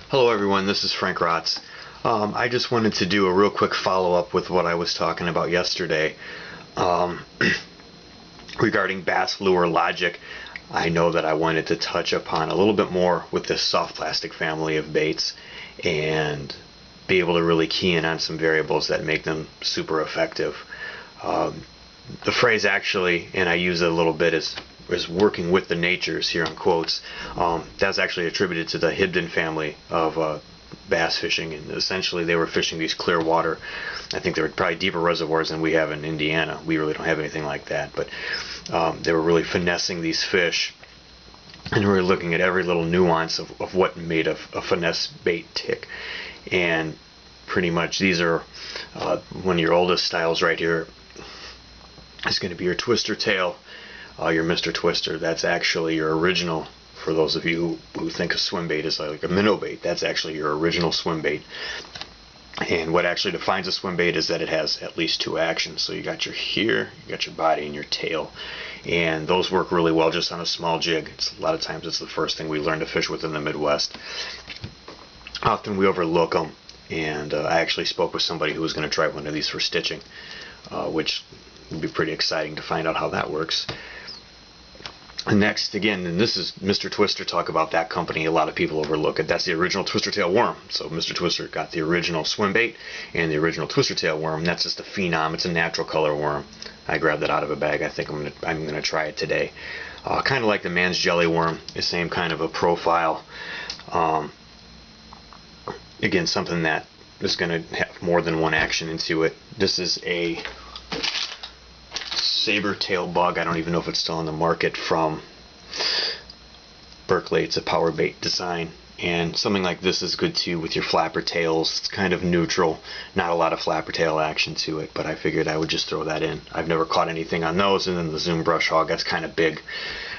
Hello everyone, this is Frank Rotz. I just wanted to do a real quick follow-up with what I was talking about yesterday regarding bass lure logic. I know that I wanted to touch upon a little bit more with this soft plastic family of baits and be able to really key in on some variables that make them super effective. The phrase actually, and I use it a little bit, is working with the natures, here in quotes. That's actually attributed to the Hibdon family of bass fishing, and essentially they were fishing these clear water. I think they were probably deeper reservoirs than we have in Indiana. We really don't have anything like that, but they were really finessing these fish and really looking at every little nuance of what made a finesse bait tick. And pretty much these are one of your oldest styles right here. Is going to be your twister tail, your Mr. Twister. That's actually your original. For those of you who think a swim bait is like a minnow bait, that's actually your original swim bait. And what actually defines a swim bait is that it has at least two actions. So you got your here, you got your body, and your tail. And those work really well just on a small jig. A lot of times it's the first thing we learn to fish with in the Midwest. Often we overlook them. And I actually spoke with somebody who was going to try one of these for stitching, which would be pretty exciting to find out how that works. And next, again, and this is Mr. Twister. Talk about that company. A lot of people overlook it. That's the original twister tail worm. So Mr. Twister got the original swim bait and the original twister tail worm. That's just a phenom. It's a natural color worm. I grabbed that out of a bag. I think I'm gonna try it today. Kind of like the man's jelly worm. The same kind of a profile. Again, something that is going to have more than one action into it. This is a saber tail bug. I don't even know if it's still on the market, from Berkeley. It's a power bait design, and something like this is good too with your flapper tails. It's kind of neutral, not a lot of flapper tail action to it, but I figured I would just throw that in. I've never caught anything on those. And then the Zoom brush hog, that's kind of big.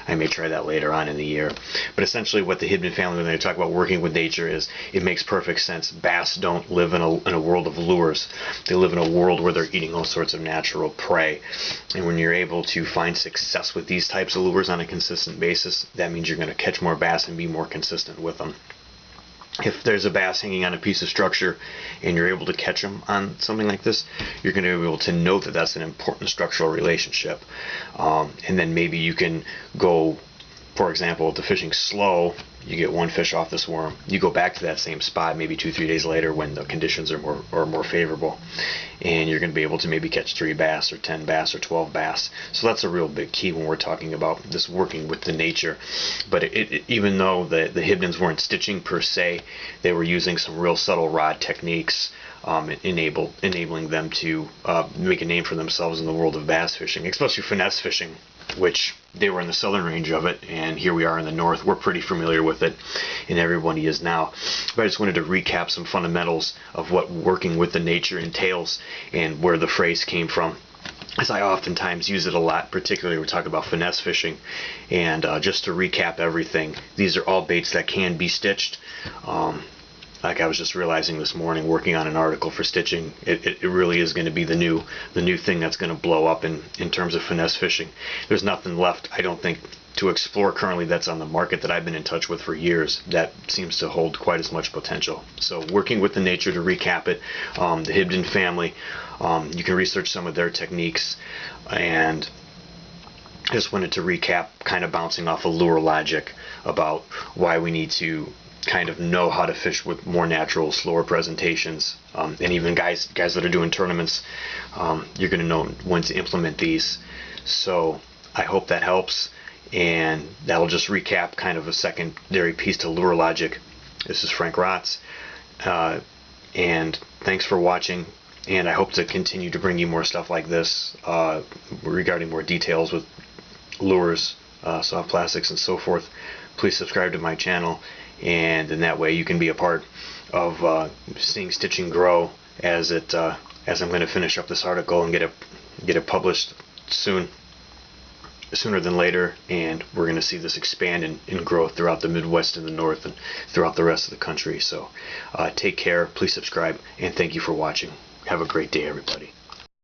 I may try that later on in the year. But essentially what the Hibdon family, when they talk about working with nature, is it makes perfect sense. Bass don't live in a world of lures. They live in a world where they're eating all sorts of natural prey. And when you're able to find success with these types of lures on a consistent basis, that means you're going to catch more bass and be more consistent with them. If there's a bass hanging on a piece of structure and you're able to catch them on something like this, you're going to be able to know that that's an important structural relationship. And then maybe you can go, for example, to fishing slow. You get one fish off this worm. You go back to that same spot maybe 2-3 days later when the conditions are more favorable, and you're going to be able to maybe catch 3 bass or 10 bass or 12 bass. So that's a real big key when we're talking about this working with the nature. But even though the Hibdons weren't stitching per se, they were using some real subtle rod techniques, enabling them to make a name for themselves in the world of bass fishing, especially finesse fishing, which they were in the southern range of it, and here we are in the north. We're pretty familiar with it, and everybody is now. But I just wanted to recap some fundamentals of what working with the nature entails and where the phrase came from, as I oftentimes use it a lot, particularly when we talk about finesse fishing. And just to recap everything, these are all baits that can be stitched. Like I was just realizing this morning, working on an article for stitching, it really is going to be the new thing that's going to blow up in terms of finesse fishing. There's nothing left, I don't think, to explore currently that's on the market that I've been in touch with for years that seems to hold quite as much potential. So working with the nature, to recap it, the Hibdon family, you can research some of their techniques, and I just wanted to recap, kind of bouncing off of lure logic about why we need to kind of know how to fish with more natural, slower presentations. And even guys that are doing tournaments, you're going to know when to implement these. So I hope that helps, and that'll just recap kind of a secondary piece to lure logic. This is Frank Rotz, and thanks for watching, and I hope to continue to bring you more stuff like this regarding more details with lures, soft plastics, and so forth. Please subscribe to my channel, and in that way you can be a part of seeing stitching grow as I'm going to finish up this article and get it published sooner than later, and we're going to see this expand and grow throughout the Midwest and the North and throughout the rest of the country. So take care, please subscribe, and thank you for watching. Have a great day, everybody.